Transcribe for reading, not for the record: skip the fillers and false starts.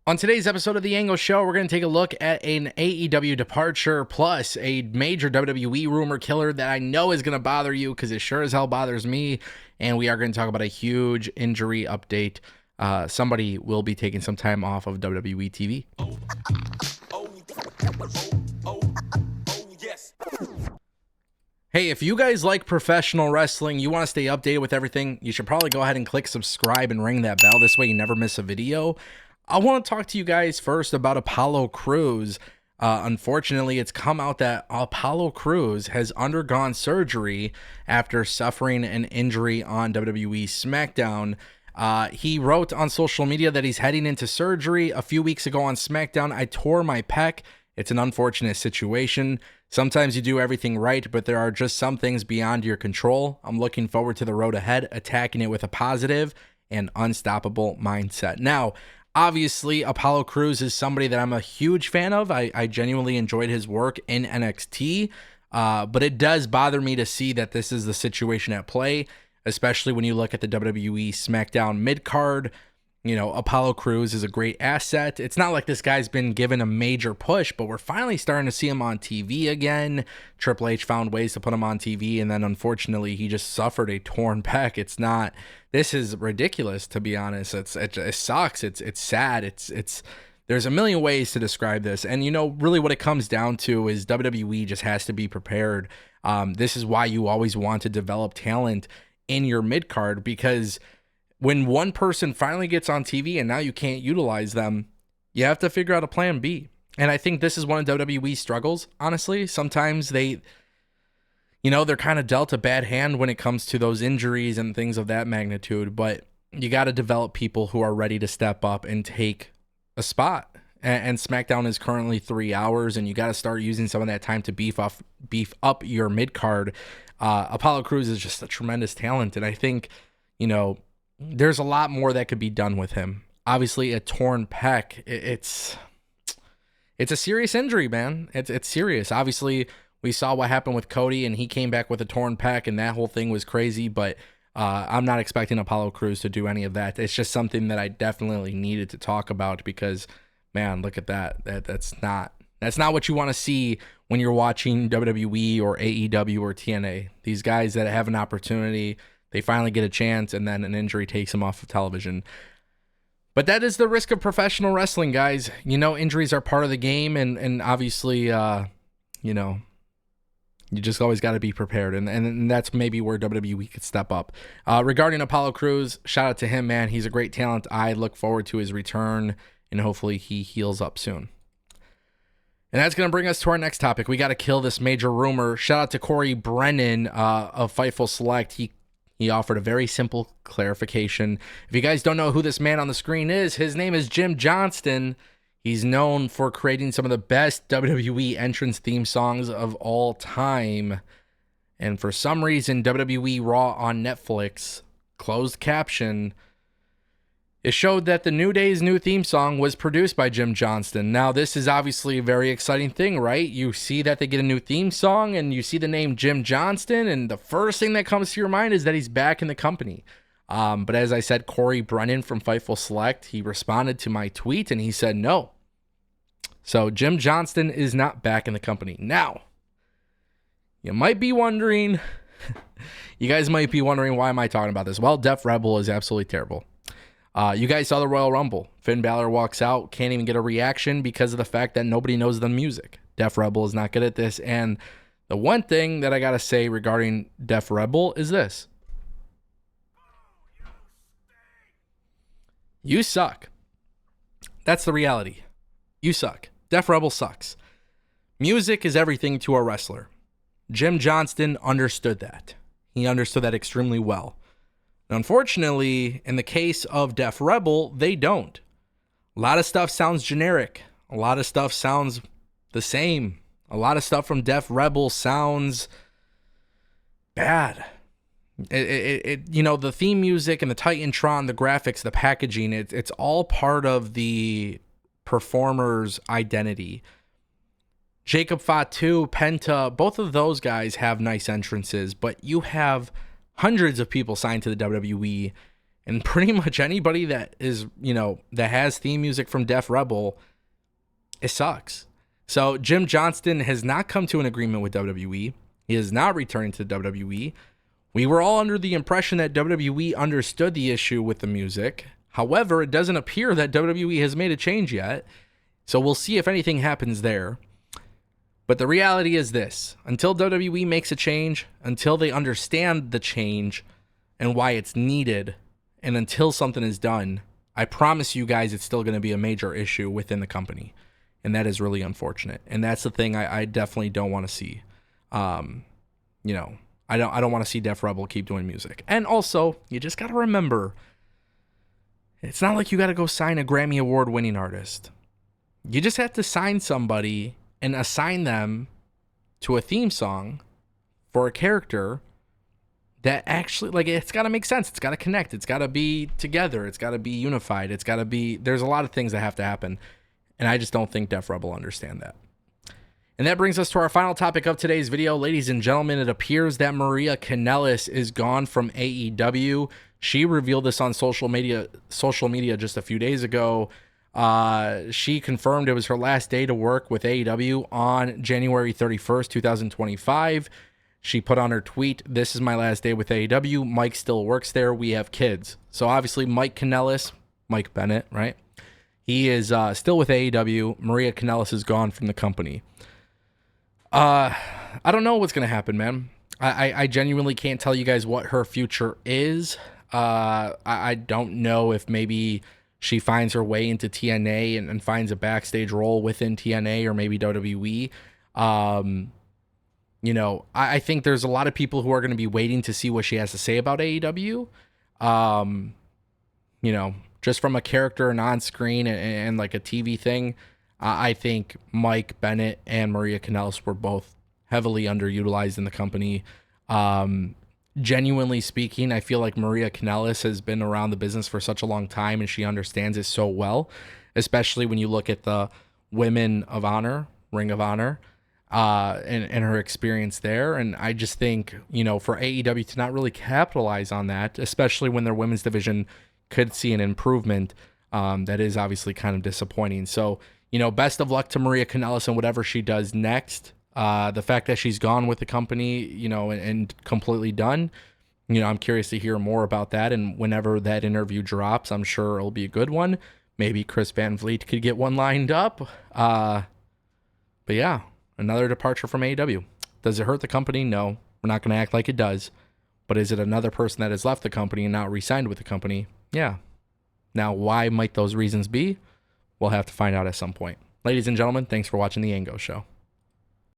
On today's episode of the Ango Show, we're going to take a look at an AEW departure plus a major WWE rumor killer that I know is going to bother you because it sure as hell bothers me. And we are going to talk about a huge injury update. Somebody will be taking some time off of WWE TV. Hey, if you guys like professional wrestling, you want to stay updated with everything, you should probably go ahead and click subscribe and ring that bell. This way you never miss a video. I want to talk to you guys first about Apollo Crews. Unfortunately, it's come out that Apollo Crews has undergone surgery after suffering an injury on WWE SmackDown. He wrote on social media that he's heading into surgery. A few weeks ago on SmackDown, I tore my pec. It's an unfortunate situation. Sometimes you do everything right, but there are just some things beyond your control. I'm looking forward to the road ahead, attacking it with a positive and unstoppable mindset. Now, obviously, Apollo Crews is somebody that I'm a huge fan of. I genuinely enjoyed his work in NXT, but it does bother me to see that this is the situation at play, especially when you look at the WWE SmackDown mid-card. You know, Apollo Crews is a great asset. It's not like this guy's been given a major push, but we're finally starting to see him on TV again. Triple H found ways to put him on TV, and then unfortunately, he just suffered a torn pec. This is ridiculous, to be honest. It sucks. It's sad. There's a million ways to describe this. And, you know, really what it comes down to is WWE just has to be prepared. This is why you always want to develop talent in your mid-card, because when one person finally gets on TV and now you can't utilize them, you have to figure out a plan B. And I think this is one of WWE's struggles, honestly. Sometimes they're kind of dealt a bad hand when it comes to those injuries and things of that magnitude, but you got to develop people who are ready to step up and take a spot. And SmackDown is currently 3 hours, and you got to start using some of that time to beef up your mid-card. Apollo Crews is just a tremendous talent, and I think, there's a lot more that could be done with him. Obviously, a torn pec, it's a serious injury, man. It's serious. Obviously, we saw what happened with Cody, and he came back with a torn pec, and that whole thing was crazy, but I'm not expecting Apollo Crews to do any of that. It's just something that I definitely needed to talk about because, man, look at that. That's not what you want to see when you're watching WWE or AEW or TNA. These guys that have an opportunity, they finally get a chance, and then an injury takes them off of television. But that is the risk of professional wrestling, guys. Injuries are part of the game, and obviously, you just always got to be prepared, and that's maybe where WWE could step up. Regarding Apollo Crews, shout out to him, man. He's a great talent. I look forward to his return, and hopefully he heals up soon. And that's going to bring us to our next topic. We got to kill this major rumor. Shout out to Corey Brennan of Fightful Select. He offered a very simple clarification. If you guys don't know who this man on the screen is, his name is Jim Johnston. He's known for creating some of the best WWE entrance theme songs of all time. And for some reason, WWE Raw on Netflix, closed caption, it showed that the New Day's new theme song was produced by Jim Johnston. Now, this is obviously a very exciting thing, right? You see that they get a new theme song, and you see the name Jim Johnston, and the first thing that comes to your mind is that he's back in the company. But as I said, Corey Brennan from Fightful Select, he responded to my tweet, and he said no. So Jim Johnston is not back in the company. Now, you might be wondering, you guys might be wondering, why am I talking about this? Well, Def Rebel is absolutely terrible. You guys saw the Royal Rumble. Finn Balor walks out, can't even get a reaction because of the fact that nobody knows the music. Def Rebel is not good at this. And the one thing that I got to say regarding Def Rebel is this. You suck. That's the reality. You suck. Def Rebel sucks. Music is everything to a wrestler. Jim Johnston understood that. He understood that extremely well. Unfortunately, in the case of Def Rebel, they don't. A lot of stuff sounds generic. A lot of stuff sounds the same. A lot of stuff from Def Rebel sounds bad. The theme music and the Titantron, the graphics, the packaging, it's all part of the performer's identity. Jacob Fatu, Penta, both of those guys have nice entrances, but you have hundreds of people signed to the WWE, And pretty much anybody that is, that has theme music from Def Rebel, it sucks. So Jim Johnston has not come to an agreement with WWE. He is not returning to WWE. We were all under the impression that WWE understood the issue with the music. However, it doesn't appear that WWE has made a change yet. So we'll see if anything happens there. But the reality is this: until WWE makes a change, until they understand the change and why it's needed, and until something is done, I promise you guys it's still going to be a major issue within the company. And that is really unfortunate. And that's the thing I definitely don't want to see. I don't want to see Def Rebel keep doing music. And also, you just got to remember, it's not like you got to go sign a Grammy Award winning artist. You just have to sign somebody and assign them to a theme song for a character that actually, like, it's got to make sense. It's got to connect. It's got to be together. It's got to be unified. It's got to be, there's a lot of things that have to happen. And I just don't think Def Rebel understand that. And that brings us to our final topic of today's video. Ladies and gentlemen, it appears that Maria Kanellis is gone from AEW. She revealed this on social media just a few days ago. She confirmed it was her last day to work with AEW on January 31st, 2025. She put on her tweet, "This is my last day with AEW. Mike still works there. We have kids." So obviously Mike Kanellis, Mike Bennett, right? He is still with AEW. Maria Kanellis is gone from the company. I don't know what's going to happen, man. I genuinely can't tell you guys what her future is. I don't know if maybe she finds her way into TNA and finds a backstage role within TNA or maybe WWE. I think there's a lot of people who are going to be waiting to see what she has to say about AEW. Just from a character and on screen and like a TV thing, I think Mike Bennett and Maria Kanellis were both heavily underutilized in the company. Genuinely speaking, I feel like Maria Kanellis has been around the business for such a long time and she understands it so well, especially when you look at the Women of Honor, Ring of Honor, and her experience there. And I just think, for AEW to not really capitalize on that, especially when their women's division could see an improvement, that is obviously kind of disappointing. So, best of luck to Maria Kanellis and whatever she does next. The fact that she's gone with the company, and completely done, I'm curious to hear more about that. And whenever that interview drops, I'm sure it'll be a good one. Maybe Chris Van Vliet could get one lined up. But yeah, another departure from AEW. Does it hurt the company? No, we're not going to act like it does. But is it another person that has left the company and now re-signed with the company? Yeah. Now, why might those reasons be? We'll have to find out at some point. Ladies and gentlemen, thanks for watching The Ango Show.